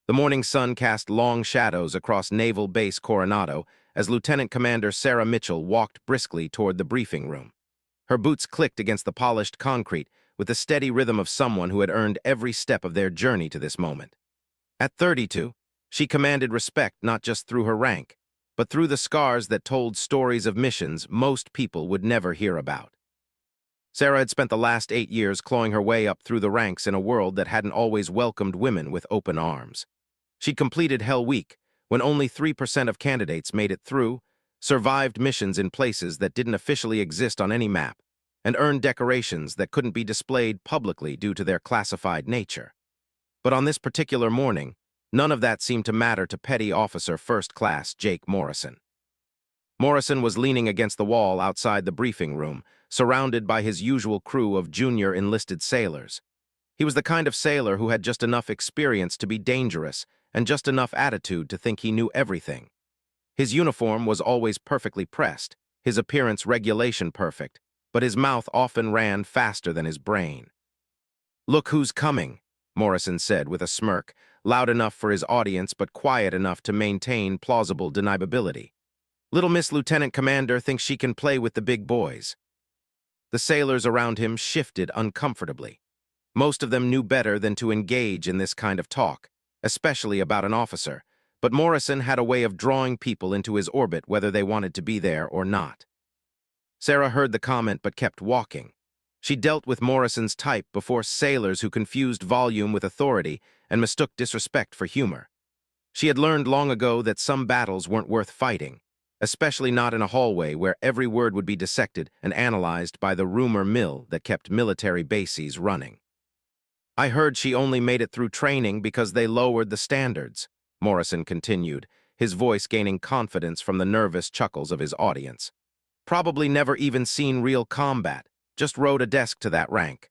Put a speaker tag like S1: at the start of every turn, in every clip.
S1: The morning sun cast long shadows across Naval Base Coronado as Lieutenant Commander Sarah Mitchell walked briskly toward the briefing room. Her boots clicked against the polished concrete with the steady rhythm of someone who had earned every step of their journey to this moment. At 32, she commanded respect not just through her rank, but through the scars that told stories of missions most people would never hear about. Sarah had spent the last 8 years clawing her way up through the ranks in a world that hadn't always welcomed women with open arms. She'd completed Hell Week, when only 3% of candidates made it through, survived missions in places that didn't officially exist on any map, and earned decorations that couldn't be displayed publicly due to their classified nature. But on this particular morning, none of that seemed to matter to Petty Officer First Class Jake Morrison. Morrison was leaning against the wall outside the briefing room, surrounded by his usual crew of junior enlisted sailors. He was the kind of sailor who had just enough experience to be dangerous and just enough attitude to think he knew everything. His uniform was always perfectly pressed, his appearance regulation perfect, but his mouth often ran faster than his brain. "Look who's coming," Morrison said with a smirk, loud enough for his audience but quiet enough to maintain plausible deniability. "Little Miss Lieutenant Commander thinks she can play with the big boys." The sailors around him shifted uncomfortably. Most of them knew better than to engage in this kind of talk, especially about an officer, but Morrison had a way of drawing people into his orbit whether they wanted to be there or not. Sarah heard the comment but kept walking. She dealt with Morrison's type before sailors who confused volume with authority and mistook disrespect for humor. She had learned long ago that some battles weren't worth fighting, especially not in a hallway where every word would be dissected and analyzed by the rumor mill that kept military bases running. "I heard she only made it through training because they lowered the standards," Morrison continued, his voice gaining confidence from the nervous chuckles of his audience. "Probably never even seen real combat, just rode a desk to that rank."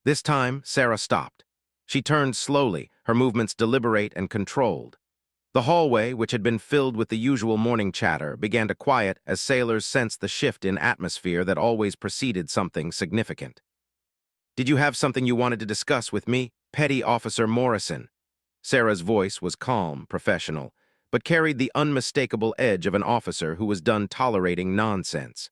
S1: This time, Sarah stopped. She turned slowly, her movements deliberate and controlled. The hallway, which had been filled with the usual morning chatter, began to quiet as sailors sensed the shift in atmosphere that always preceded something significant. "Did you have something you wanted to discuss with me, Petty Officer Morrison?" Sarah's voice was calm, professional, but carried the unmistakable edge of an officer who was done tolerating nonsense.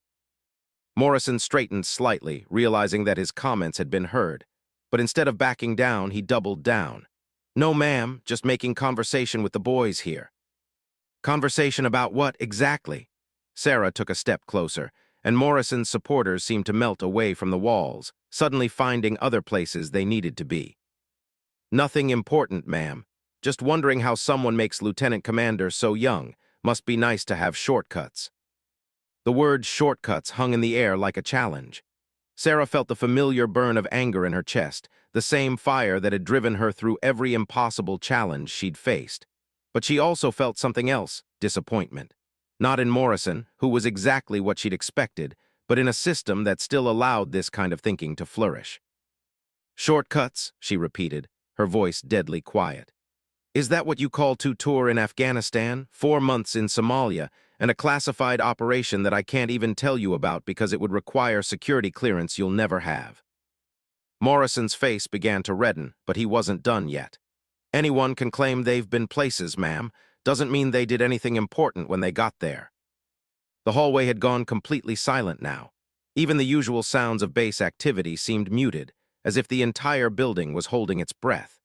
S1: Morrison straightened slightly, realizing that his comments had been heard, but instead of backing down, he doubled down. "No, ma'am, just making conversation with the boys here." "Conversation about what, exactly?" Sarah took a step closer, and Morrison's supporters seemed to melt away from the walls, suddenly finding other places they needed to be. "Nothing important, ma'am. Just wondering how someone makes lieutenant commander so young. Must be nice to have shortcuts." The word shortcuts hung in the air like a challenge. Sarah felt the familiar burn of anger in her chest, the same fire that had driven her through every impossible challenge she'd faced. But she also felt something else, disappointment. Not in Morrison, who was exactly what she'd expected, but in a system that still allowed this kind of thinking to flourish. "Shortcuts," she repeated, her voice deadly quiet. "Is that what you call 2 tour in Afghanistan, 4 months in Somalia, and a classified operation that I can't even tell you about because it would require security clearance you'll never have?" Morrison's face began to redden, but he wasn't done yet. "Anyone can claim they've been places, ma'am. Doesn't mean they did anything important when they got there." The hallway had gone completely silent now. Even the usual sounds of base activity seemed muted, as if the entire building was holding its breath.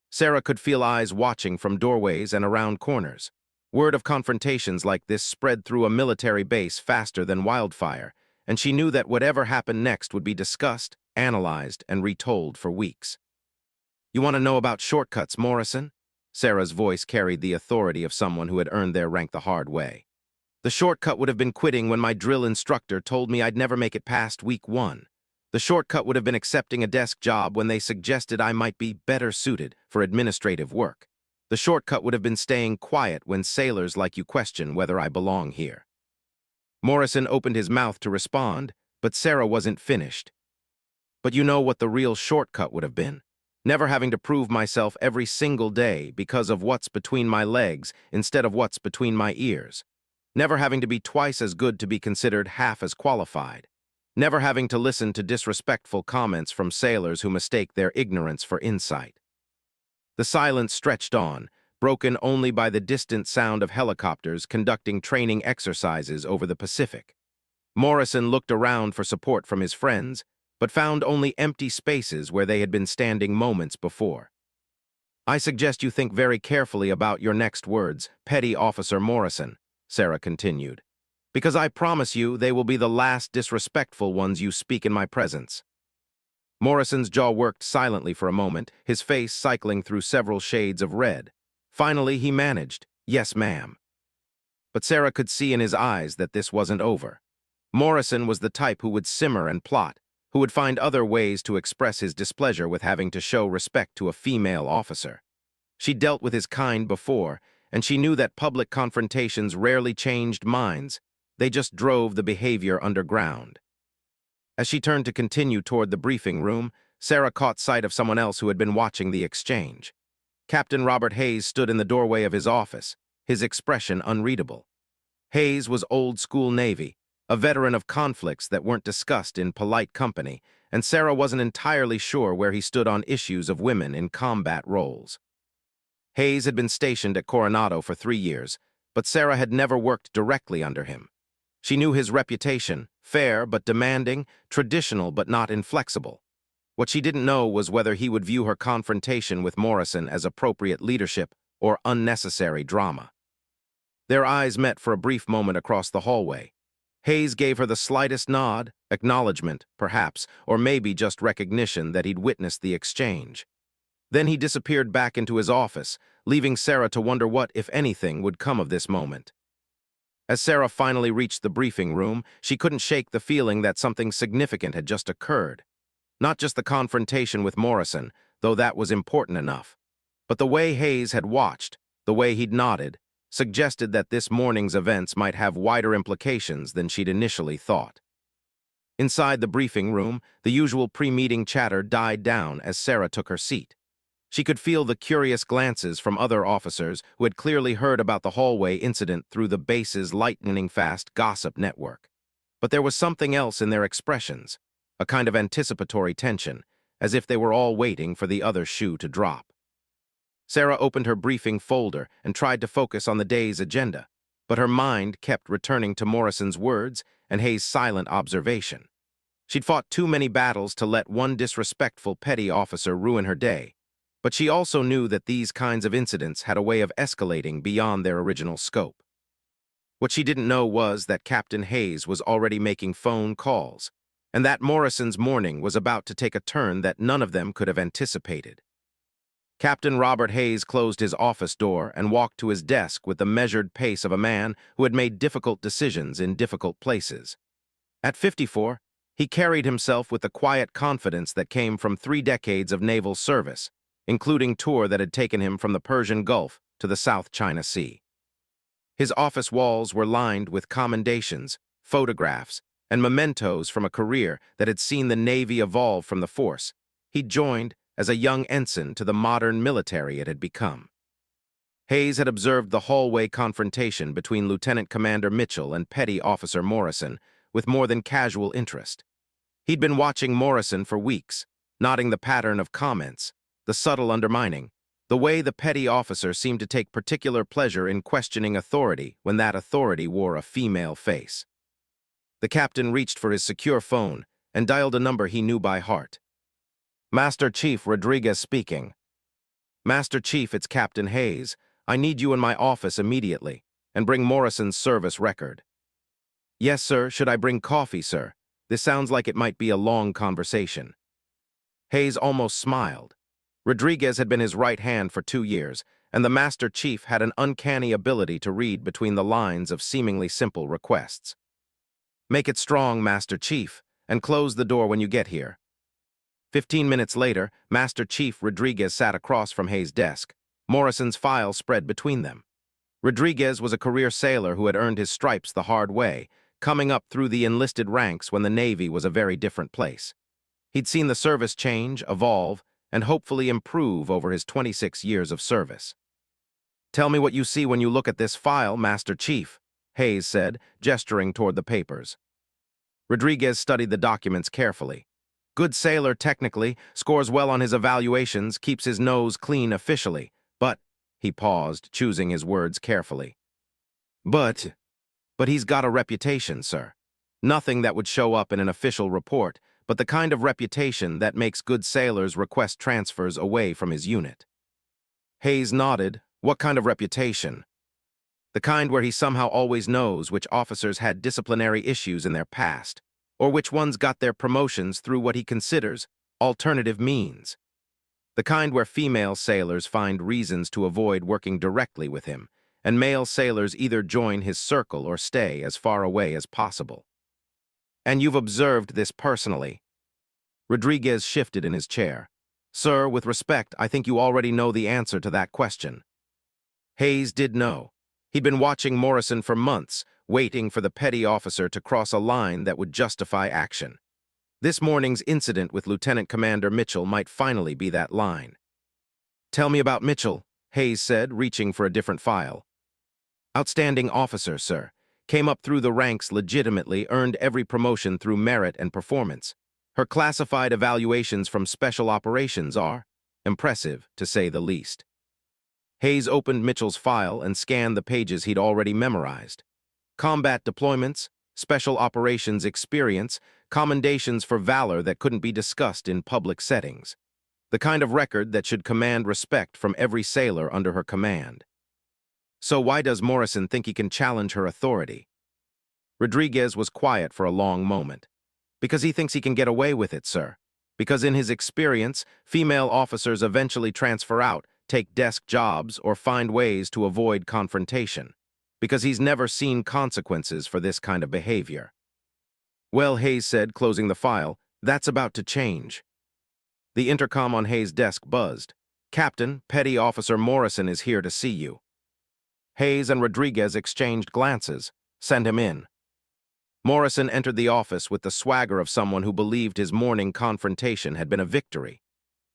S1: Sarah could feel eyes watching from doorways and around corners. Word of confrontations like this spread through a military base faster than wildfire, and she knew that whatever happened next would be discussed, analyzed, and retold for weeks. "You want to know about shortcuts, Morrison?" Sarah's voice carried the authority of someone who had earned their rank the hard way. "The shortcut would have been quitting when my drill instructor told me I'd never make it past week 1. The shortcut would have been accepting a desk job when they suggested I might be better suited for administrative work. The shortcut would have been staying quiet when sailors like you question whether I belong here." Morrison opened his mouth to respond, but Sarah wasn't finished. "But you know what the real shortcut would have been? Never having to prove myself every single day because of what's between my legs instead of what's between my ears. Never having to be twice as good to be considered half as qualified. Never having to listen to disrespectful comments from sailors who mistake their ignorance for insight." The silence stretched on, broken only by the distant sound of helicopters conducting training exercises over the Pacific. Morrison looked around for support from his friends, but found only empty spaces where they had been standing moments before. "I suggest you think very carefully about your next words, Petty Officer Morrison," Sarah continued, "because I promise you they will be the last disrespectful ones you speak in my presence." Morrison's jaw worked silently for a moment, his face cycling through several shades of red. Finally, he managed, "Yes, ma'am." But Sarah could see in his eyes that this wasn't over. Morrison was the type who would simmer and plot, who would find other ways to express his displeasure with having to show respect to a female officer. She dealt with his kind before, and she knew that public confrontations rarely changed minds, they just drove the behavior underground. As she turned to continue toward the briefing room, Sarah caught sight of someone else who had been watching the exchange. Captain Robert Hayes stood in the doorway of his office, his expression unreadable. Hayes was old-school Navy, a veteran of conflicts that weren't discussed in polite company, and Sarah wasn't entirely sure where he stood on issues of women in combat roles. Hayes had been stationed at Coronado for 3 years, but Sarah had never worked directly under him. She knew his reputation, fair but demanding, traditional but not inflexible. What she didn't know was whether he would view her confrontation with Morrison as appropriate leadership or unnecessary drama. Their eyes met for a brief moment across the hallway. Hayes gave her the slightest nod, acknowledgement, perhaps, or maybe just recognition that he'd witnessed the exchange. Then he disappeared back into his office, leaving Sarah to wonder what, if anything, would come of this moment. As Sarah finally reached the briefing room, she couldn't shake the feeling that something significant had just occurred. Not just the confrontation with Morrison, though that was important enough, but the way Hayes had watched, the way he'd nodded, suggested that this morning's events might have wider implications than she'd initially thought. Inside the briefing room, the usual pre-meeting chatter died down as Sarah took her seat. She could feel the curious glances from other officers who had clearly heard about the hallway incident through the base's lightning-fast gossip network. But there was something else in their expressions, a kind of anticipatory tension, as if they were all waiting for the other shoe to drop. Sarah opened her briefing folder and tried to focus on the day's agenda, but her mind kept returning to Morrison's words and Hayes' silent observation. She'd fought too many battles to let one disrespectful petty officer ruin her day, but she also knew that these kinds of incidents had a way of escalating beyond their original scope. What she didn't know was that Captain Hayes was already making phone calls, and that Morrison's morning was about to take a turn that none of them could have anticipated. Captain Robert Hayes closed his office door and walked to his desk with the measured pace of a man who had made difficult decisions in difficult places. At 54, he carried himself with the quiet confidence that came from 3 decades of naval service, including tour that had taken him from the Persian Gulf to the South China Sea. His office walls were lined with commendations, photographs, and mementos from a career that had seen the Navy evolve from the force he'd joined as a young ensign to the modern military it had become. Hayes had observed the hallway confrontation between Lieutenant Commander Mitchell and Petty Officer Morrison with more than casual interest. He'd been watching Morrison for weeks, noting the pattern of comments, the subtle undermining, the way the petty officer seemed to take particular pleasure in questioning authority when that authority wore a female face. The captain reached for his secure phone and dialed a number he knew by heart. "Master Chief Rodriguez speaking." "Master Chief, it's Captain Hayes. I need you in my office immediately, and bring Morrison's service record." "Yes, sir. Should I bring coffee, sir? This sounds like it might be a long conversation." Hayes almost smiled. Rodriguez had been his right hand for 2 years, and the Master Chief had an uncanny ability to read between the lines of seemingly simple requests. "Make it strong, Master Chief, and close the door when you get here." 15 minutes later, Master Chief Rodriguez sat across from Hayes' desk. Morrison's file spread between them. Rodriguez was a career sailor who had earned his stripes the hard way, coming up through the enlisted ranks when the Navy was a very different place. He'd seen the service change, evolve, and hopefully improve over his 26 years of service. "Tell me what you see when you look at this file, Master Chief," Hayes said, gesturing toward the papers. Rodriguez studied the documents carefully. Good sailor, technically, scores well on his evaluations, keeps his nose clean officially. But, he paused, choosing his words carefully. But he's got a reputation, sir. Nothing that would show up in an official report, but the kind of reputation that makes good sailors request transfers away from his unit. Hayes nodded. What kind of reputation? The kind where he somehow always knows which officers had disciplinary issues in their past, or which ones got their promotions through what he considers alternative means. The kind where female sailors find reasons to avoid working directly with him, and male sailors either join his circle or stay as far away as possible. And you've observed this personally. Rodriguez shifted in his chair. Sir, with respect, I think you already know the answer to that question. Hayes did know. He'd been watching Morrison for months, waiting for the petty officer to cross a line that would justify action. This morning's incident with Lieutenant Commander Mitchell might finally be that line. Tell me about Mitchell, Hayes said, reaching for a different file. Outstanding officer, sir. Came up through the ranks legitimately, earned every promotion through merit and performance. Her classified evaluations from Special Operations are impressive, to say the least. Hayes opened Mitchell's file and scanned the pages he'd already memorized. Combat deployments, Special Operations experience, commendations for valor that couldn't be discussed in public settings. The kind of record that should command respect from every sailor under her command. So why does Morrison think he can challenge her authority? Rodriguez was quiet for a long moment. Because he thinks he can get away with it, sir. Because in his experience, female officers eventually transfer out, take desk jobs, or find ways to avoid confrontation. Because he's never seen consequences for this kind of behavior. Well, Hayes said, closing the file, that's about to change. The intercom on Hayes' desk buzzed. Captain, Petty Officer Morrison is here to see you. Hayes and Rodriguez exchanged glances. Send him in. Morrison entered the office with the swagger of someone who believed his morning confrontation had been a victory.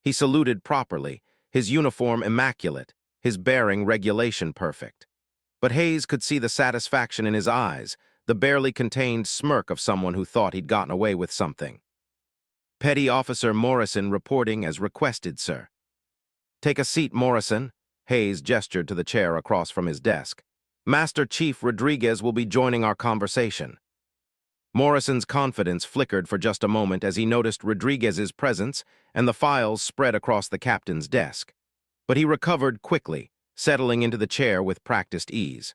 S1: He saluted properly, his uniform immaculate, his bearing regulation perfect. But Hayes could see the satisfaction in his eyes, the barely contained smirk of someone who thought he'd gotten away with something. Petty Officer Morrison reporting as requested, sir. Take a seat, Morrison. Hayes gestured to the chair across from his desk. Master Chief Rodriguez will be joining our conversation. Morrison's confidence flickered for just a moment as he noticed Rodriguez's presence and the files spread across the captain's desk. But he recovered quickly, settling into the chair with practiced ease.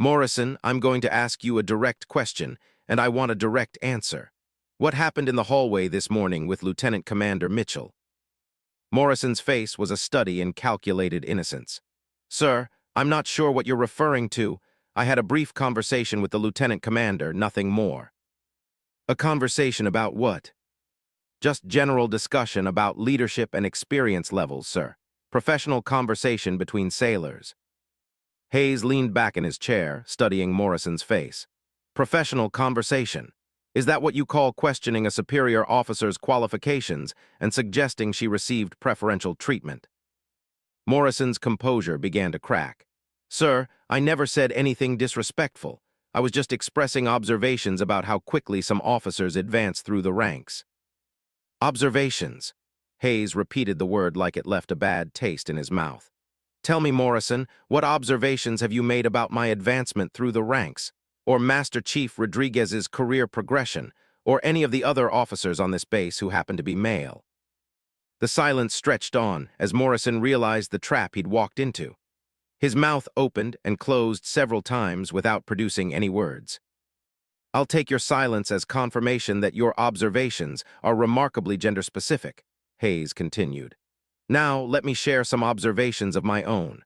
S1: Morrison, I'm going to ask you a direct question, and I want a direct answer. What happened in the hallway this morning with Lieutenant Commander Mitchell? Morrison's face was a study in calculated innocence. Sir, I'm not sure what you're referring to. I had a brief conversation with the Lieutenant Commander, nothing more. A conversation about what? Just general discussion about leadership and experience levels, sir. Professional conversation between sailors. Hayes leaned back in his chair, studying Morrison's face. Professional conversation. Is that what you call questioning a superior officer's qualifications and suggesting she received preferential treatment? Morrison's composure began to crack. Sir, I never said anything disrespectful. I was just expressing observations about how quickly some officers advance through the ranks. Observations. Hayes repeated the word like it left a bad taste in his mouth. Tell me, Morrison, what observations have you made about my advancement through the ranks, or Master Chief Rodriguez's career progression, or any of the other officers on this base who happen to be male? The silence stretched on as Morrison realized the trap he'd walked into. His mouth opened and closed several times without producing any words. I'll take your silence as confirmation that your observations are remarkably gender-specific, Hayes continued. Now, let me share some observations of my own.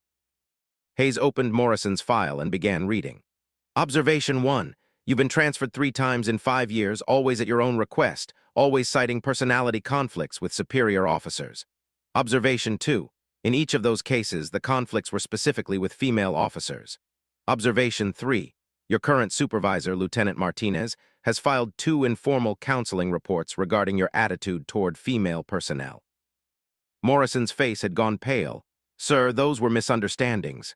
S1: Hayes opened Morrison's file and began reading. Observation 1. You've been transferred 3 times in 5 years, always at your own request, always citing personality conflicts with superior officers. Observation 2. In each of those cases, the conflicts were specifically with female officers. Observation 3. Your current supervisor, Lieutenant Martinez, has filed 2 informal counseling reports regarding your attitude toward female personnel. Morrison's face had gone pale. Sir, those were misunderstandings.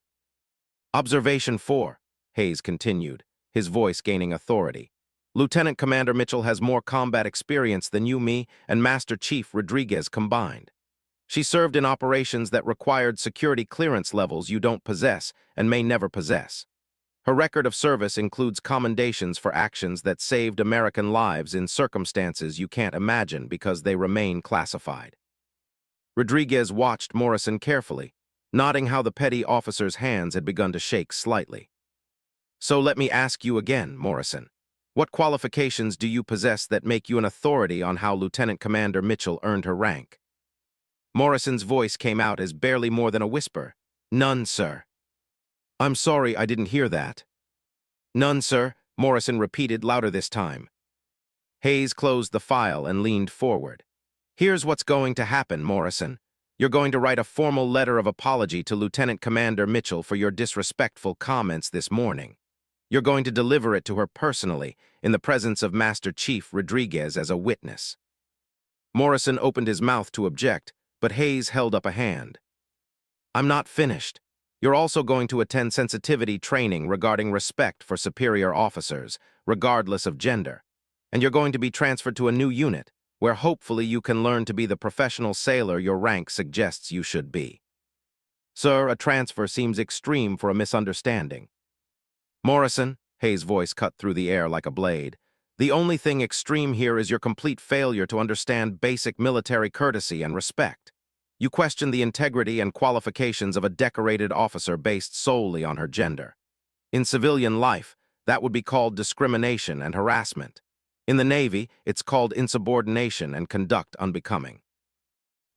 S1: Observation 4. Hayes continued, his voice gaining authority. Lieutenant Commander Mitchell has more combat experience than you, me, and Master Chief Rodriguez combined. She served in operations that required security clearance levels you don't possess and may never possess. Her record of service includes commendations for actions that saved American lives in circumstances you can't imagine because they remain classified. Rodriguez watched Morrison carefully, noting how the petty officer's hands had begun to shake slightly. So let me ask you again, Morrison. What qualifications do you possess that make you an authority on how Lieutenant Commander Mitchell earned her rank? Morrison's voice came out as barely more than a whisper. None, sir. I'm sorry I didn't hear that. None, sir, Morrison repeated louder this time. Hayes closed the file and leaned forward. Here's what's going to happen, Morrison. You're going to write a formal letter of apology to Lieutenant Commander Mitchell for your disrespectful comments this morning. You're going to deliver it to her personally, in the presence of Master Chief Rodriguez as a witness. Morrison opened his mouth to object, but Hayes held up a hand. I'm not finished. You're also going to attend sensitivity training regarding respect for superior officers, regardless of gender. And you're going to be transferred to a new unit, where hopefully you can learn to be the professional sailor your rank suggests you should be. Sir, a transfer seems extreme for a misunderstanding. Morrison, Hayes' voice cut through the air like a blade, the only thing extreme here is your complete failure to understand basic military courtesy and respect. You question the integrity and qualifications of a decorated officer based solely on her gender. In civilian life, that would be called discrimination and harassment. In the Navy, it's called insubordination and conduct unbecoming.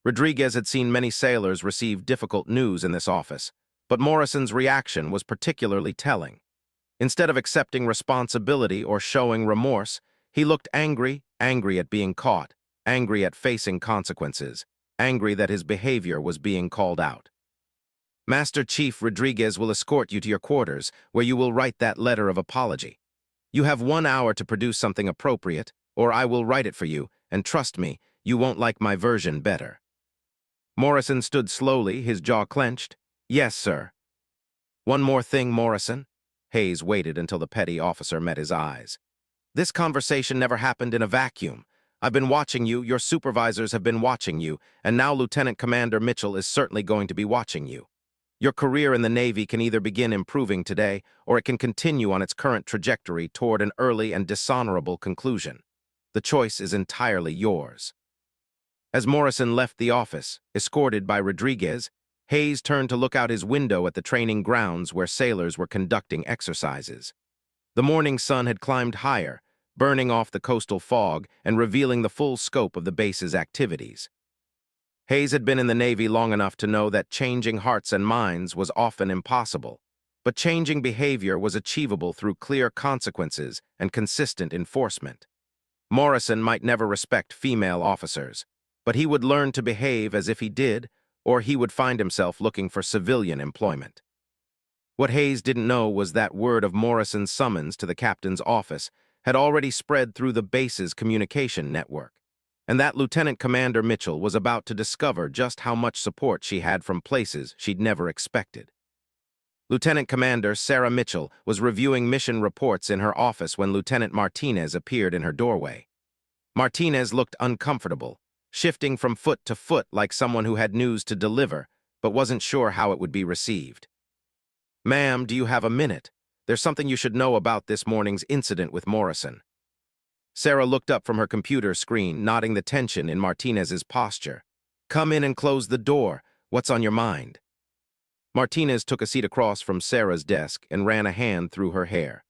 S1: Rodriguez had seen many sailors receive difficult news in this office, but Morrison's reaction was particularly telling. Instead of accepting responsibility or showing remorse, he looked angry at being caught, angry at facing consequences, angry that his behavior was being called out. Master Chief Rodriguez will escort you to your quarters, where you will write that letter of apology. You have 1 hour to produce something appropriate, or I will write it for you, and trust me, you won't like my version better. Morrison stood slowly, his jaw clenched. Yes, sir. One more thing, Morrison. Hayes waited until the petty officer met his eyes. This conversation never happened in a vacuum. I've been watching you, your supervisors have been watching you, and now Lieutenant Commander Mitchell is certainly going to be watching you. Your career in the Navy can either begin improving today, or it can continue on its current trajectory toward an early and dishonorable conclusion. The choice is entirely yours. As Morrison left the office, escorted by Rodriguez, Hayes turned to look out his window at the training grounds where sailors were conducting exercises. The morning sun had climbed higher, burning off the coastal fog and revealing the full scope of the base's activities. Hayes had been in the Navy long enough to know that changing hearts and minds was often impossible, but changing behavior was achievable through clear consequences and consistent enforcement. Morrison might never respect female officers, but he would learn to behave as if he did, or he would find himself looking for civilian employment. What Hayes didn't know was that word of Morrison's summons to the captain's office had already spread through the base's communication network, and that Lieutenant Commander Mitchell was about to discover just how much support she had from places she'd never expected. Lieutenant Commander Sarah Mitchell was reviewing mission reports in her office when Lieutenant Martinez appeared in her doorway. Martinez looked uncomfortable, shifting from foot to foot like someone who had news to deliver, but wasn't sure how it would be received. Ma'am, do you have a minute? There's something you should know about this morning's incident with Morrison. Sarah looked up from her computer screen, noting the tension in Martinez's posture. Come in and close the door. What's on your mind? Martinez took a seat across from Sarah's desk and ran a hand through her hair.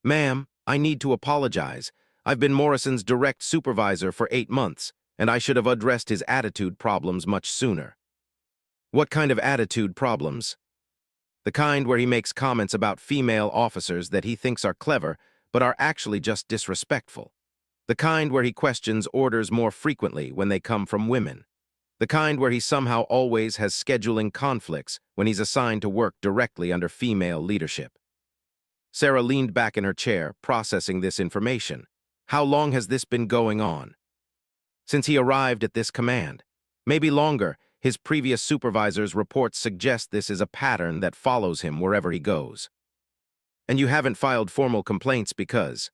S1: Ma'am, I need to apologize. I've been Morrison's direct supervisor for 8 months, and I should have addressed his attitude problems much sooner. What kind of attitude problems? The kind where he makes comments about female officers that he thinks are clever, but are actually just disrespectful. The kind where he questions orders more frequently when they come from women. The kind where he somehow always has scheduling conflicts when he's assigned to work directly under female leadership. Sarah leaned back in her chair, processing this information. How long has this been going on? Since he arrived at this command. Maybe longer. His previous supervisor's reports suggest this is a pattern that follows him wherever he goes. And you haven't filed formal complaints because...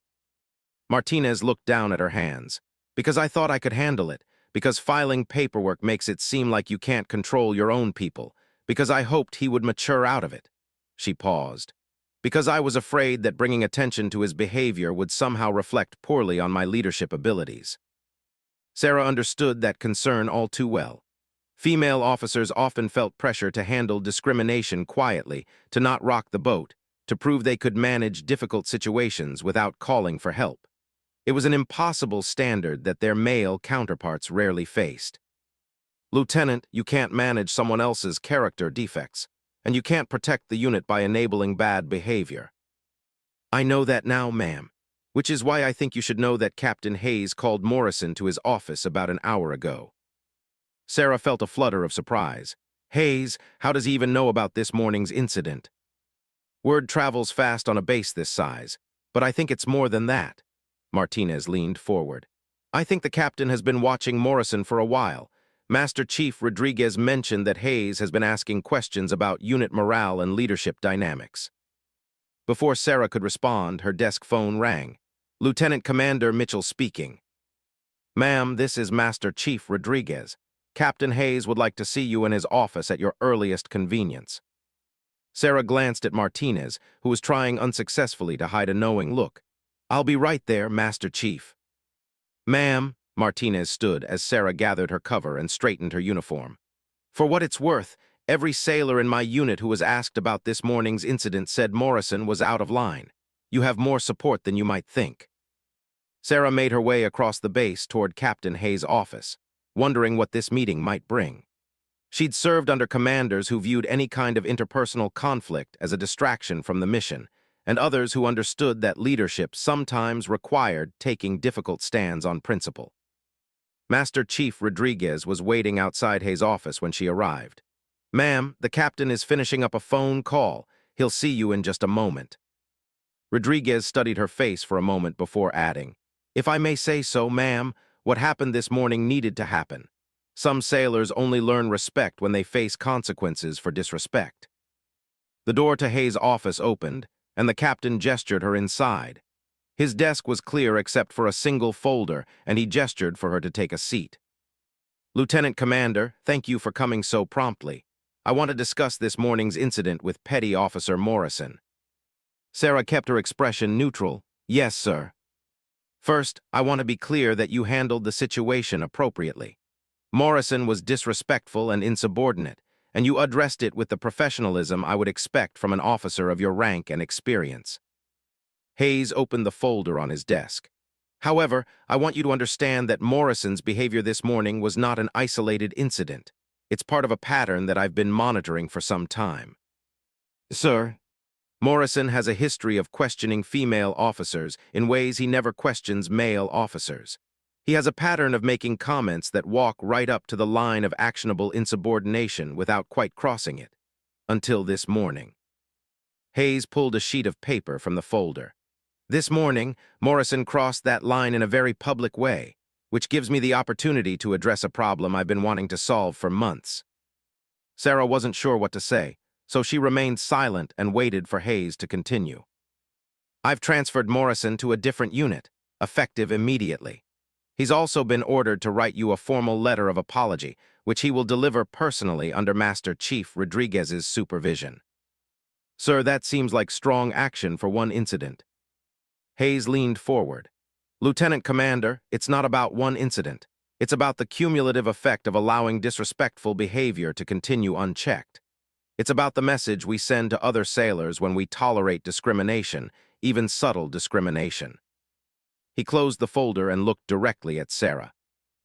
S1: Martinez looked down at her hands. Because I thought I could handle it. Because filing paperwork makes it seem like you can't control your own people. Because I hoped he would mature out of it. She paused. Because I was afraid that bringing attention to his behavior would somehow reflect poorly on my leadership abilities. Sarah understood that concern all too well. Female officers often felt pressure to handle discrimination quietly, to not rock the boat, to prove they could manage difficult situations without calling for help. It was an impossible standard that their male counterparts rarely faced. Lieutenant, you can't manage someone else's character defects, and you can't protect the unit by enabling bad behavior. I know that now, ma'am, which is why I think you should know that Captain Hayes called Morrison to his office about an hour ago. Sarah felt a flutter of surprise. Hayes, how does he even know about this morning's incident? Word travels fast on a base this size, but I think it's more than that. Martinez leaned forward. I think the captain has been watching Morrison for a while. Master Chief Rodriguez mentioned that Hayes has been asking questions about unit morale and leadership dynamics. Before Sarah could respond, her desk phone rang. Lieutenant Commander Mitchell speaking. Ma'am, this is Master Chief Rodriguez. Captain Hayes would like to see you in his office at your earliest convenience. Sarah glanced at Martinez, who was trying unsuccessfully to hide a knowing look. I'll be right there, Master Chief. Ma'am, Martinez stood as Sarah gathered her cover and straightened her uniform. For what it's worth, every sailor in my unit who was asked about this morning's incident said Morrison was out of line. You have more support than you might think. Sarah made her way across the base toward Captain Hayes' office, wondering what this meeting might bring. She'd served under commanders who viewed any kind of interpersonal conflict as a distraction from the mission, and others who understood that leadership sometimes required taking difficult stands on principle. Master Chief Rodriguez was waiting outside Hayes' office when she arrived. Ma'am, the captain is finishing up a phone call. He'll see you in just a moment. Rodriguez studied her face for a moment before adding, If I may say so, ma'am, what happened this morning needed to happen. Some sailors only learn respect when they face consequences for disrespect. The door to Hayes' office opened, and the captain gestured her inside. His desk was clear except for a single folder, and he gestured for her to take a seat. Lieutenant Commander, thank you for coming so promptly. I want to discuss this morning's incident with Petty Officer Morrison. Sarah kept her expression neutral. Yes, sir. First, I want to be clear that you handled the situation appropriately. Morrison was disrespectful and insubordinate, and you addressed it with the professionalism I would expect from an officer of your rank and experience. Hayes opened the folder on his desk. However, I want you to understand that Morrison's behavior this morning was not an isolated incident. It's part of a pattern that I've been monitoring for some time. Sir, Morrison has a history of questioning female officers in ways he never questions male officers. He has a pattern of making comments that walk right up to the line of actionable insubordination without quite crossing it. Until this morning. Hayes pulled a sheet of paper from the folder. This morning, Morrison crossed that line in a very public way, which gives me the opportunity to address a problem I've been wanting to solve for months. Sarah wasn't sure what to say, so she remained silent and waited for Hayes to continue. I've transferred Morrison to a different unit, effective immediately. He's also been ordered to write you a formal letter of apology, which he will deliver personally under Master Chief Rodriguez's supervision. Sir, that seems like strong action for one incident. Hayes leaned forward. Lieutenant Commander, it's not about one incident. It's about the cumulative effect of allowing disrespectful behavior to continue unchecked. It's about the message we send to other sailors when we tolerate discrimination, even subtle discrimination. He closed the folder and looked directly at Sarah.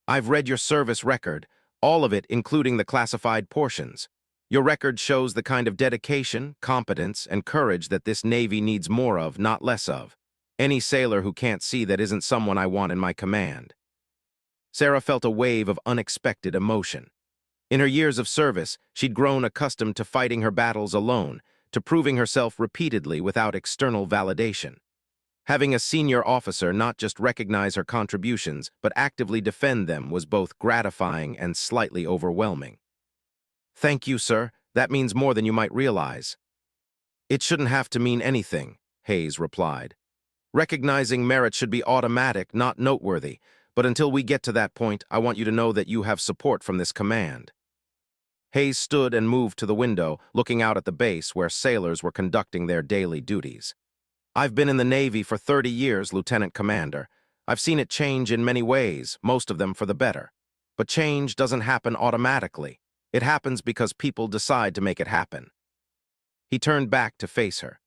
S1: I've read your service record, all of it including the classified portions. Your record shows the kind of dedication, competence, and courage that this Navy needs more of, not less of. Any sailor who can't see that isn't someone I want in my command. Sarah felt a wave of unexpected emotion. In her years of service, she'd grown accustomed to fighting her battles alone, to proving herself repeatedly without external validation. Having a senior officer not just recognize her contributions, but actively defend them was both gratifying and slightly overwhelming. Thank you, sir. That means more than you might realize. It shouldn't have to mean anything, Hayes replied. Recognizing merit should be automatic, not noteworthy, but until we get to that point, I want you to know that you have support from this command. Hayes stood and moved to the window, looking out at the base where sailors were conducting their daily duties. I've been in the Navy for 30 years, Lieutenant Commander. I've seen it change in many ways, most of them for the better. But change doesn't happen automatically. It happens because people decide to make it happen. He turned back to face her.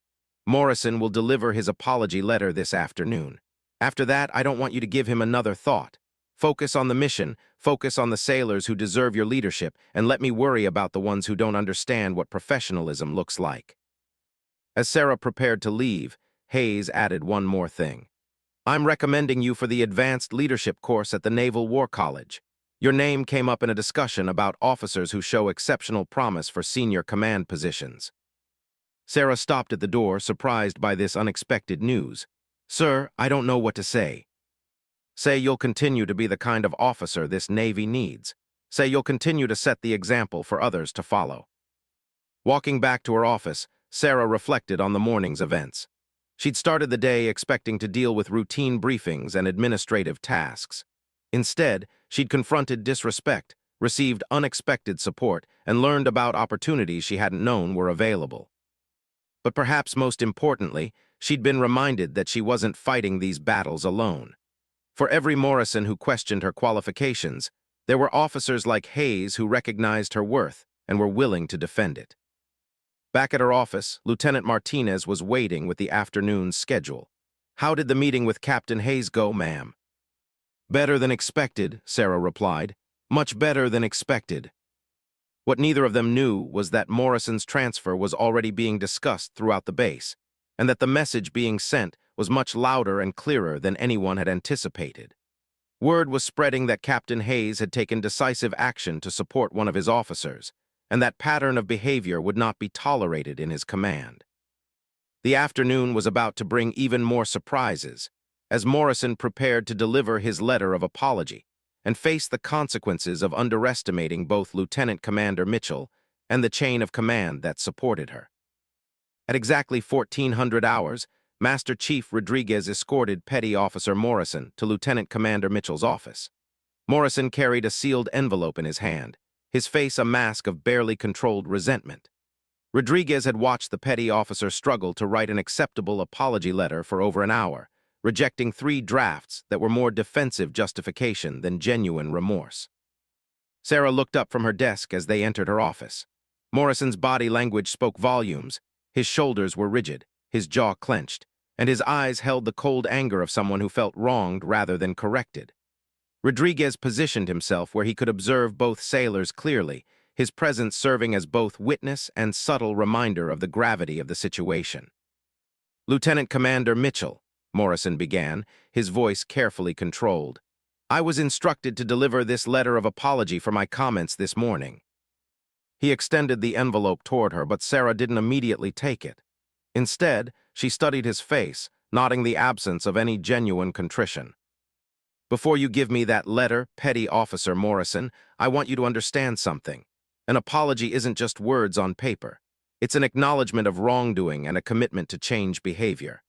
S1: Morrison will deliver his apology letter this afternoon. After that, I don't want you to give him another thought. Focus on the mission, focus on the sailors who deserve your leadership, and let me worry about the ones who don't understand what professionalism looks like. As Sarah prepared to leave, Hayes added one more thing. I'm recommending you for the Advanced Leadership course at the Naval War College. Your name came up in a discussion about officers who show exceptional promise for senior command positions. Sarah stopped at the door, surprised by this unexpected news. Sir, I don't know what to say. Say you'll continue to be the kind of officer this Navy needs. Say you'll continue to set the example for others to follow. Walking back to her office, Sarah reflected on the morning's events. She'd started the day expecting to deal with routine briefings and administrative tasks. Instead, she'd confronted disrespect, received unexpected support, and learned about opportunities she hadn't known were available. But perhaps most importantly, she'd been reminded that she wasn't fighting these battles alone. For every Morrison who questioned her qualifications, there were officers like Hayes who recognized her worth and were willing to defend it. Back at her office, Lieutenant Martinez was waiting with the afternoon's schedule. How did the meeting with Captain Hayes go, ma'am? Better than expected, Sarah replied. Much better than expected. What neither of them knew was that Morrison's transfer was already being discussed throughout the base, and that the message being sent was much louder and clearer than anyone had anticipated. Word was spreading that Captain Hayes had taken decisive action to support one of his officers, and that pattern of behavior would not be tolerated in his command. The afternoon was about to bring even more surprises, as Morrison prepared to deliver his letter of apology and face the consequences of underestimating both Lieutenant Commander Mitchell and the chain of command that supported her. At exactly 1400 hours, Master Chief Rodriguez escorted Petty Officer Morrison to Lieutenant Commander Mitchell's office. Morrison carried a sealed envelope in his hand, his face a mask of barely controlled resentment. Rodriguez had watched the petty officer struggle to write an acceptable apology letter for over an hour, rejecting 3 drafts that were more defensive justification than genuine remorse. Sarah looked up from her desk as they entered her office. Morrison's body language spoke volumes. His shoulders were rigid, his jaw clenched, and his eyes held the cold anger of someone who felt wronged rather than corrected. Rodriguez positioned himself where he could observe both sailors clearly, his presence serving as both witness and subtle reminder of the gravity of the situation. Lieutenant Commander Mitchell, Morrison began, his voice carefully controlled. I was instructed to deliver this letter of apology for my comments this morning. He extended the envelope toward her, but Sarah didn't immediately take it. Instead, she studied his face, noting the absence of any genuine contrition. Before you give me that letter, Petty Officer Morrison, I want you to understand something. An apology isn't just words on paper. It's an acknowledgement of wrongdoing and a commitment to change behavior.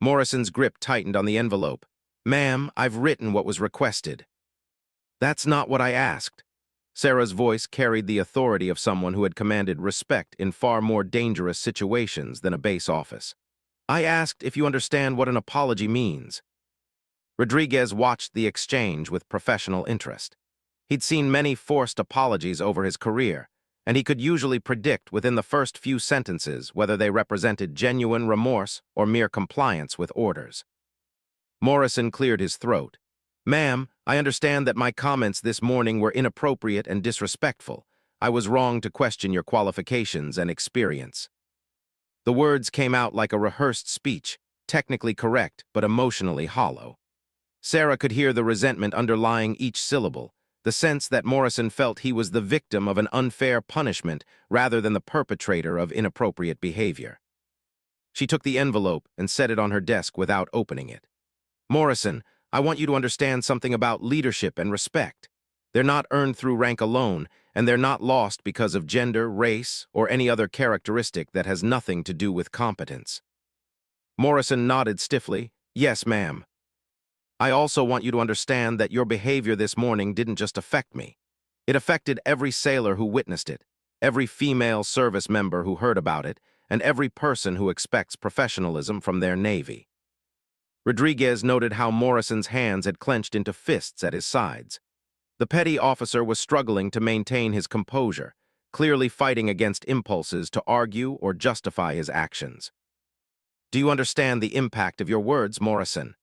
S1: Morrison's grip tightened on the envelope. Ma'am, I've written what was requested. That's not what I asked. Sarah's voice carried the authority of someone who had commanded respect in far more dangerous situations than a base office. I asked if you understand what an apology means. Rodriguez watched the exchange with professional interest. He'd seen many forced apologies over his career, and he could usually predict within the first few sentences whether they represented genuine remorse or mere compliance with orders. Morrison cleared his throat. Ma'am, I understand that my comments this morning were inappropriate and disrespectful. I was wrong to question your qualifications and experience. The words came out like a rehearsed speech, technically correct but emotionally hollow. Sarah could hear the resentment underlying each syllable, the sense that Morrison felt he was the victim of an unfair punishment rather than the perpetrator of inappropriate behavior. She took the envelope and set it on her desk without opening it. Morrison, I want you to understand something about leadership and respect. They're not earned through rank alone, and they're not lost because of gender, race, or any other characteristic that has nothing to do with competence. Morrison nodded stiffly. Yes, ma'am. I also want you to understand that your behavior this morning didn't just affect me. It affected every sailor who witnessed it, every female service member who heard about it, and every person who expects professionalism from their Navy. Rodriguez noted how Morrison's hands had clenched into fists at his sides. The petty officer was struggling to maintain his composure, clearly fighting against impulses to argue or justify his actions. Do you understand the impact of your words, Morrison?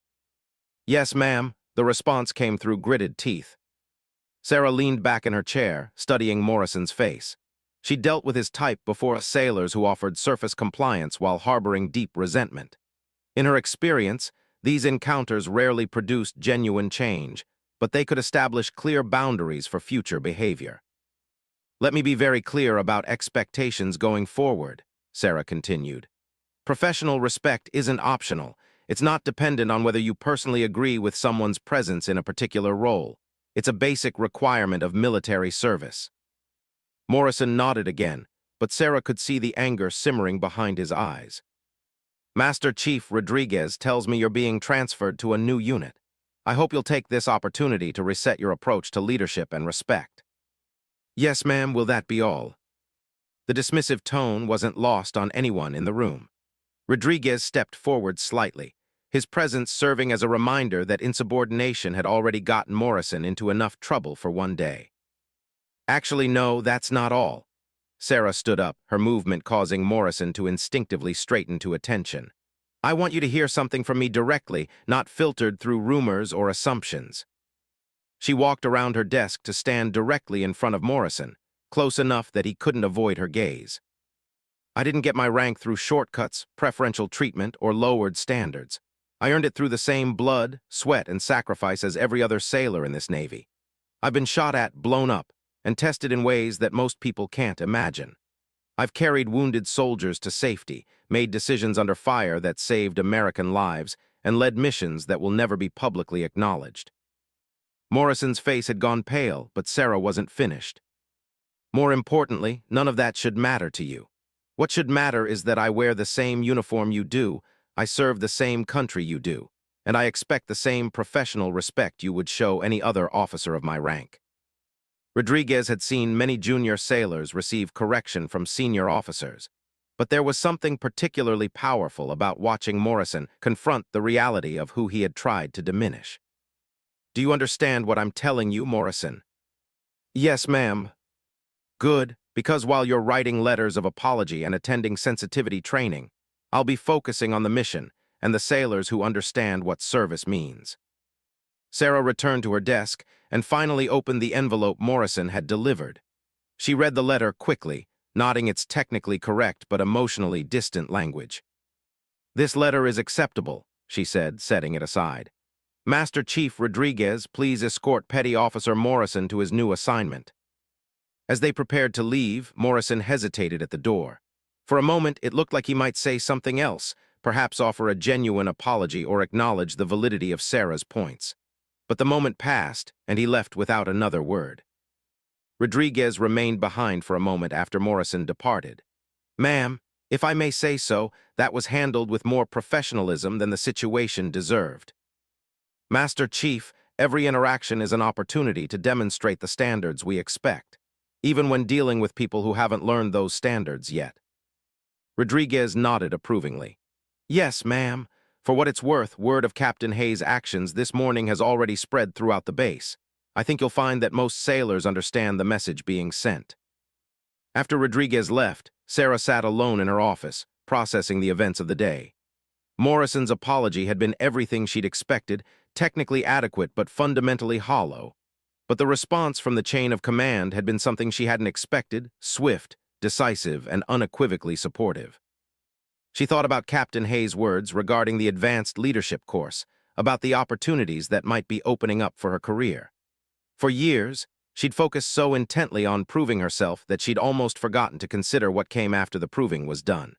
S1: Yes, ma'am, the response came through gritted teeth. Sarah leaned back in her chair, studying Morrison's face. She dealt with his type before sailors who offered surface compliance while harboring deep resentment. In her experience, these encounters rarely produced genuine change, but they could establish clear boundaries for future behavior. Let me be very clear about expectations going forward, Sarah continued. Professional respect isn't optional. It's not dependent on whether you personally agree with someone's presence in a particular role. It's a basic requirement of military service. Morrison nodded again, but Sarah could see the anger simmering behind his eyes. Master Chief Rodriguez tells me you're being transferred to a new unit. I hope you'll take this opportunity to reset your approach to leadership and respect. Yes, ma'am, will that be all? The dismissive tone wasn't lost on anyone in the room. Rodriguez stepped forward slightly, his presence serving as a reminder that insubordination had already gotten Morrison into enough trouble for one day. Actually, no, that's not all. Sarah stood up, her movement causing Morrison to instinctively straighten to attention. I want you to hear something from me directly, not filtered through rumors or assumptions. She walked around her desk to stand directly in front of Morrison, close enough that he couldn't avoid her gaze. I didn't get my rank through shortcuts, preferential treatment, or lowered standards. I earned it through the same blood, sweat, and sacrifice as every other sailor in this Navy. I've been shot at, blown up, and tested in ways that most people can't imagine. I've carried wounded soldiers to safety, made decisions under fire that saved American lives, and led missions that will never be publicly acknowledged. Morrison's face had gone pale, but Sarah wasn't finished. More importantly, none of that should matter to you. What should matter is that I wear the same uniform you do, I serve the same country you do, and I expect the same professional respect you would show any other officer of my rank. Rodriguez had seen many junior sailors receive correction from senior officers, but there was something particularly powerful about watching Morrison confront the reality of who he had tried to diminish. Do you understand what I'm telling you, Morrison? Yes, ma'am. Good, because while you're writing letters of apology and attending sensitivity training, I'll be focusing on the mission and the sailors who understand what service means. Sarah returned to her desk and finally opened the envelope Morrison had delivered. She read the letter quickly, nodding its technically correct but emotionally distant language. This letter is acceptable, she said, setting it aside. Master Chief Rodriguez, please escort Petty Officer Morrison to his new assignment. As they prepared to leave, Morrison hesitated at the door. For a moment, it looked like he might say something else, perhaps offer a genuine apology or acknowledge the validity of Sarah's points. But the moment passed, and he left without another word. Rodriguez remained behind for a moment after Morrison departed. Ma'am, if I may say so, that was handled with more professionalism than the situation deserved. Master Chief, every interaction is an opportunity to demonstrate the standards we expect, even when dealing with people who haven't learned those standards yet. Rodriguez nodded approvingly. Yes, ma'am. For what it's worth, word of Captain Hayes' actions this morning has already spread throughout the base. I think you'll find that most sailors understand the message being sent. After Rodriguez left, Sarah sat alone in her office, processing the events of the day. Morrison's apology had been everything she'd expected, technically adequate but fundamentally hollow. But the response from the chain of command had been something she hadn't expected, swift, decisive, and unequivocally supportive. She thought about Captain Hayes' words regarding the advanced leadership course, about the opportunities that might be opening up for her career. For years, she'd focused so intently on proving herself that she'd almost forgotten to consider what came after the proving was done.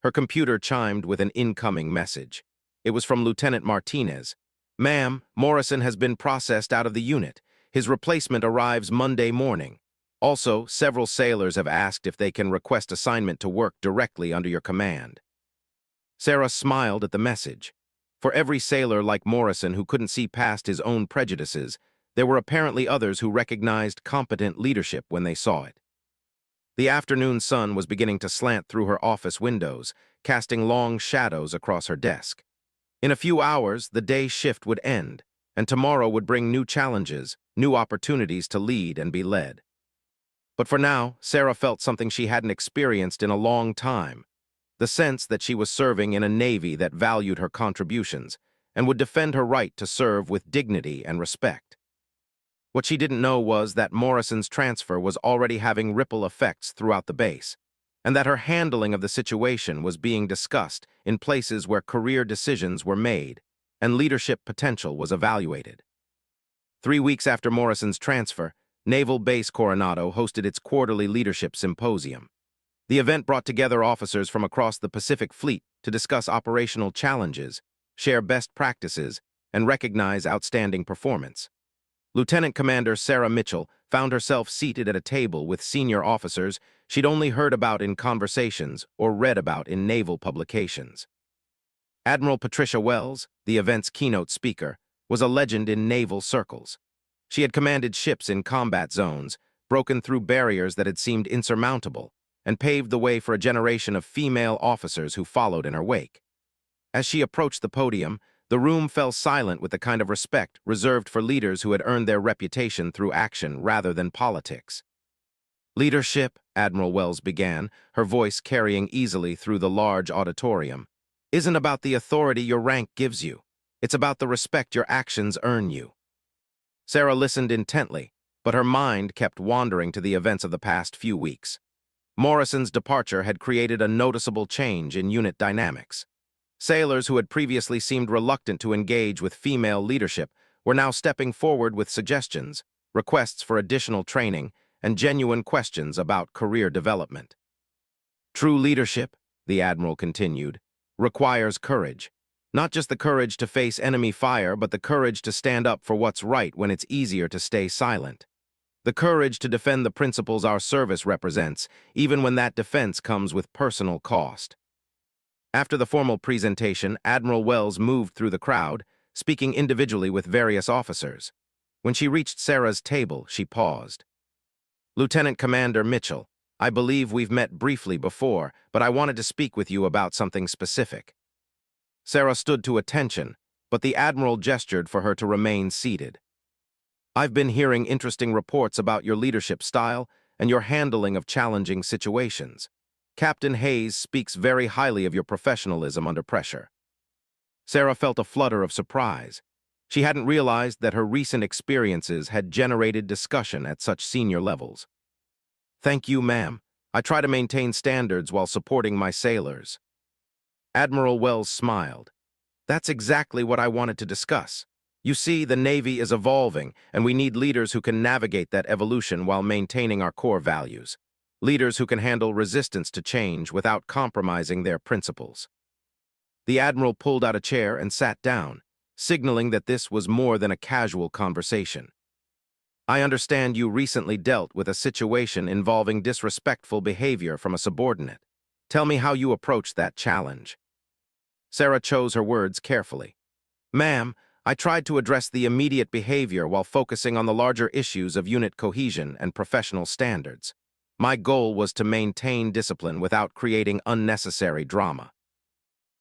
S1: Her computer chimed with an incoming message. It was from Lieutenant Martinez. Ma'am, Morrison has been processed out of the unit. His replacement arrives Monday morning. Also, several sailors have asked if they can request assignment to work directly under your command. Sarah smiled at the message. For every sailor like Morrison who couldn't see past his own prejudices, there were apparently others who recognized competent leadership when they saw it. The afternoon sun was beginning to slant through her office windows, casting long shadows across her desk. In a few hours, the day shift would end, and tomorrow would bring new challenges, new opportunities to lead and be led. But for now, Sarah felt something she hadn't experienced in a long time, the sense that she was serving in a navy that valued her contributions and would defend her right to serve with dignity and respect. What she didn't know was that Morrison's transfer was already having ripple effects throughout the base, and that her handling of the situation was being discussed in places where career decisions were made and leadership potential was evaluated. 3 weeks after Morrison's transfer, Naval Base Coronado hosted its quarterly leadership symposium. The event brought together officers from across the Pacific Fleet to discuss operational challenges, share best practices, and recognize outstanding performance. Lieutenant Commander Sarah Mitchell found herself seated at a table with senior officers she'd only heard about in conversations or read about in naval publications. Admiral Patricia Wells, the event's keynote speaker, was a legend in naval circles. She had commanded ships in combat zones, broken through barriers that had seemed insurmountable, and paved the way for a generation of female officers who followed in her wake. As she approached the podium, the room fell silent with the kind of respect reserved for leaders who had earned their reputation through action rather than politics. Leadership, Admiral Wells began, her voice carrying easily through the large auditorium, isn't about the authority your rank gives you. It's about the respect your actions earn you. Sarah listened intently, but her mind kept wandering to the events of the past few weeks. Morrison's departure had created a noticeable change in unit dynamics. Sailors who had previously seemed reluctant to engage with female leadership were now stepping forward with suggestions, requests for additional training, and genuine questions about career development. True leadership, the Admiral continued, requires courage. Not just the courage to face enemy fire, but the courage to stand up for what's right when it's easier to stay silent. The courage to defend the principles our service represents, even when that defense comes with personal cost. After the formal presentation, Admiral Wells moved through the crowd, speaking individually with various officers. When she reached Sarah's table, she paused. "Lieutenant Commander Mitchell, I believe we've met briefly before, but I wanted to speak with you about something specific." Sarah stood to attention, but the Admiral gestured for her to remain seated. "I've been hearing interesting reports about your leadership style and your handling of challenging situations. Captain Hayes speaks very highly of your professionalism under pressure." Sarah felt a flutter of surprise. She hadn't realized that her recent experiences had generated discussion at such senior levels. "Thank you, ma'am. I try to maintain standards while supporting my sailors." Admiral Wells smiled. "That's exactly what I wanted to discuss. You see, the Navy is evolving, and we need leaders who can navigate that evolution while maintaining our core values. Leaders who can handle resistance to change without compromising their principles." The Admiral pulled out a chair and sat down, signaling that this was more than a casual conversation. "I understand you recently dealt with a situation involving disrespectful behavior from a subordinate. Tell me how you approached that challenge." Sarah chose her words carefully. "Ma'am, I tried to address the immediate behavior while focusing on the larger issues of unit cohesion and professional standards. My goal was to maintain discipline without creating unnecessary drama."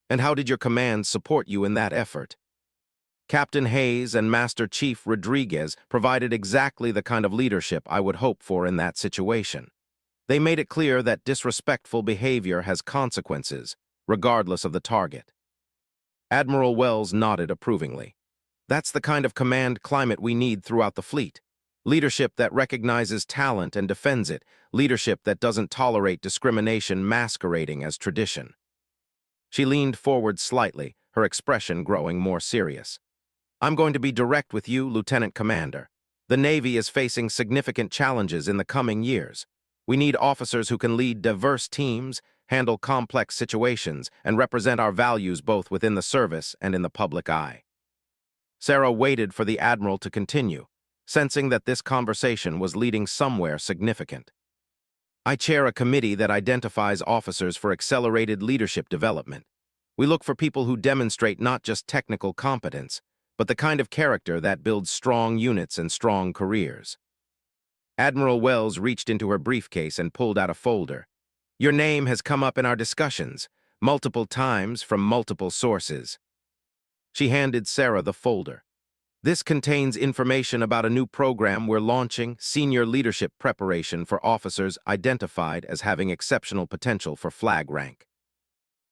S1: "And how did your command support you in that effort?" "Captain Hayes and Master Chief Rodriguez provided exactly the kind of leadership I would hope for in that situation. They made it clear that disrespectful behavior has consequences, regardless of the target." Admiral Wells nodded approvingly. "That's the kind of command climate we need throughout the fleet. Leadership that recognizes talent and defends it. Leadership that doesn't tolerate discrimination masquerading as tradition." She leaned forward slightly, her expression growing more serious. "I'm going to be direct with you, Lieutenant Commander. The Navy is facing significant challenges in the coming years. We need officers who can lead diverse teams, handle complex situations, and represent our values both within the service and in the public eye." Sarah waited for the Admiral to continue, sensing that this conversation was leading somewhere significant. "I chair a committee that identifies officers for accelerated leadership development. We look for people who demonstrate not just technical competence, but the kind of character that builds strong units and strong careers. Admiral Wells reached into her briefcase and pulled out a folder. Your name has come up in our discussions, multiple times from multiple sources. She handed Sarah the folder. This contains information about a new program we're launching, senior leadership preparation for officers identified as having exceptional potential for flag rank.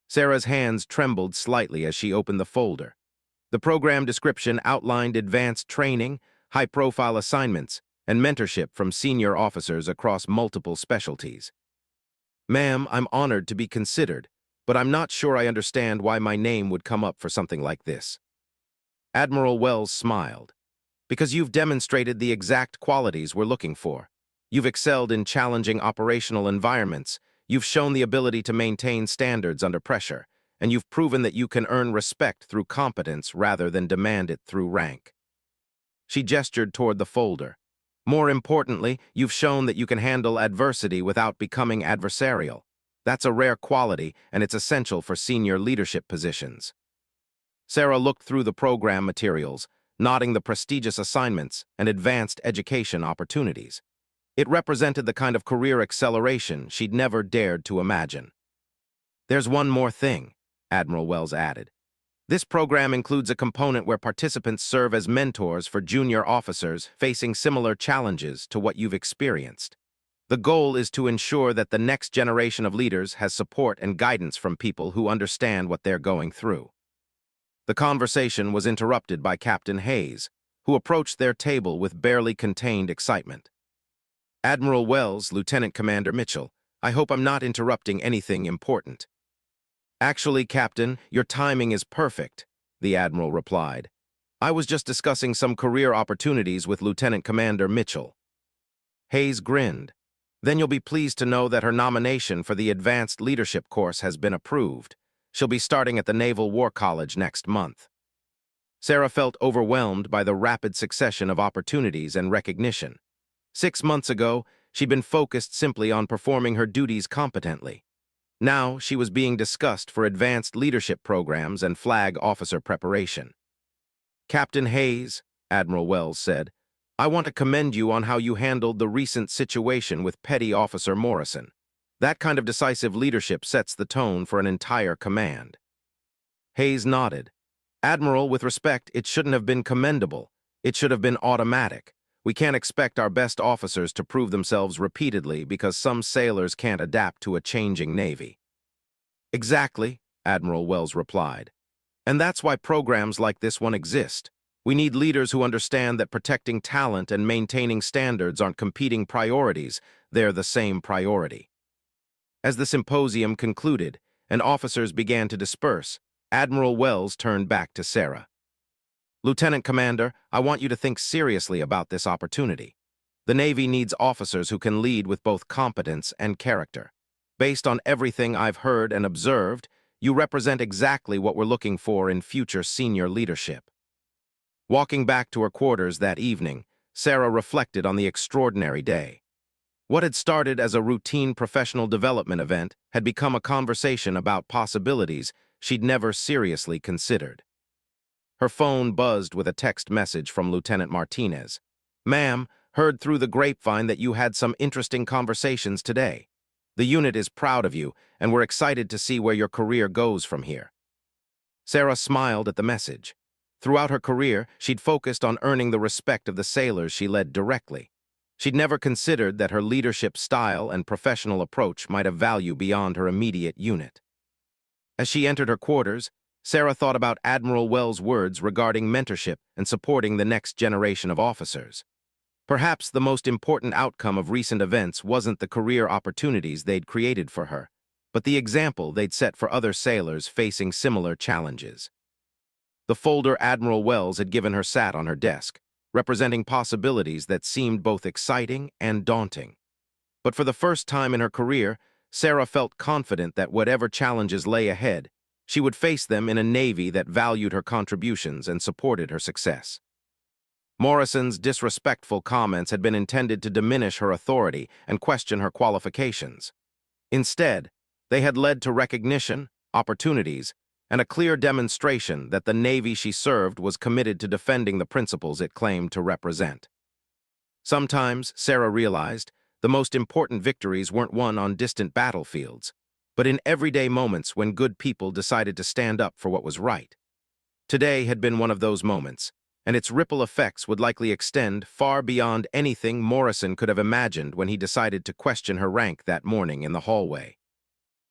S1: Sarah's hands trembled slightly as she opened the folder. The program description outlined advanced training, high-profile assignments, and mentorship from senior officers across multiple specialties. Ma'am, I'm honored to be considered, but I'm not sure I understand why my name would come up for something like this. Admiral Wells smiled. Because you've demonstrated the exact qualities we're looking for. You've excelled in challenging operational environments, you've shown the ability to maintain standards under pressure, and you've proven that you can earn respect through competence rather than demand it through rank. She gestured toward the folder. More importantly, you've shown that you can handle adversity without becoming adversarial. That's a rare quality, and it's essential for senior leadership positions. Sarah looked through the program materials, noting the prestigious assignments and advanced education opportunities. It represented the kind of career acceleration she'd never dared to imagine. There's one more thing, Admiral Wells added. This program includes a component where participants serve as mentors for junior officers facing similar challenges to what you've experienced. The goal is to ensure that the next generation of leaders has support and guidance from people who understand what they're going through. The conversation was interrupted by Captain Hayes, who approached their table with barely contained excitement. Admiral Wells, Lieutenant Commander Mitchell, I hope I'm not interrupting anything important. Actually, Captain, your timing is perfect, the Admiral replied. I was just discussing some career opportunities with Lieutenant Commander Mitchell. Hayes grinned. Then you'll be pleased to know that her nomination for the Advanced Leadership course has been approved. She'll be starting at the Naval War College next month. Sarah felt overwhelmed by the rapid succession of opportunities and recognition. 6 months ago, she'd been focused simply on performing her duties competently. Now, she was being discussed for advanced leadership programs and flag officer preparation. Captain Hayes, Admiral Wells said, I want to commend you on how you handled the recent situation with Petty Officer Morrison. That kind of decisive leadership sets the tone for an entire command. Hayes nodded. Admiral, with respect, it shouldn't have been commendable. It should have been automatic. We can't expect our best officers to prove themselves repeatedly because some sailors can't adapt to a changing Navy. Exactly, Admiral Wells replied. And that's why programs like this one exist. We need leaders who understand that protecting talent and maintaining standards aren't competing priorities, they're the same priority. As the symposium concluded and officers began to disperse, Admiral Wells turned back to Sarah. Lieutenant Commander, I want you to think seriously about this opportunity. The Navy needs officers who can lead with both competence and character. Based on everything I've heard and observed, you represent exactly what we're looking for in future senior leadership. Walking back to her quarters that evening, Sarah reflected on the extraordinary day. What had started as a routine professional development event had become a conversation about possibilities she'd never seriously considered. Her phone buzzed with a text message from Lieutenant Martinez. Ma'am, heard through the grapevine that you had some interesting conversations today. The unit is proud of you, and we're excited to see where your career goes from here. Sarah smiled at the message. Throughout her career, she'd focused on earning the respect of the sailors she led directly. She'd never considered that her leadership style and professional approach might have value beyond her immediate unit. As she entered her quarters, Sarah thought about Admiral Wells' words regarding mentorship and supporting the next generation of officers. Perhaps the most important outcome of recent events wasn't the career opportunities they'd created for her, but the example they'd set for other sailors facing similar challenges. The folder Admiral Wells had given her sat on her desk, representing possibilities that seemed both exciting and daunting. But for the first time in her career, Sarah felt confident that whatever challenges lay ahead, she would face them in a Navy that valued her contributions and supported her success. Morrison's disrespectful comments had been intended to diminish her authority and question her qualifications. Instead, they had led to recognition, opportunities, and a clear demonstration that the Navy she served was committed to defending the principles it claimed to represent. Sometimes, Sarah realized, the most important victories weren't won on distant battlefields, but in everyday moments when good people decided to stand up for what was right. Today had been one of those moments, and its ripple effects would likely extend far beyond anything Morrison could have imagined when he decided to question her rank that morning in the hallway.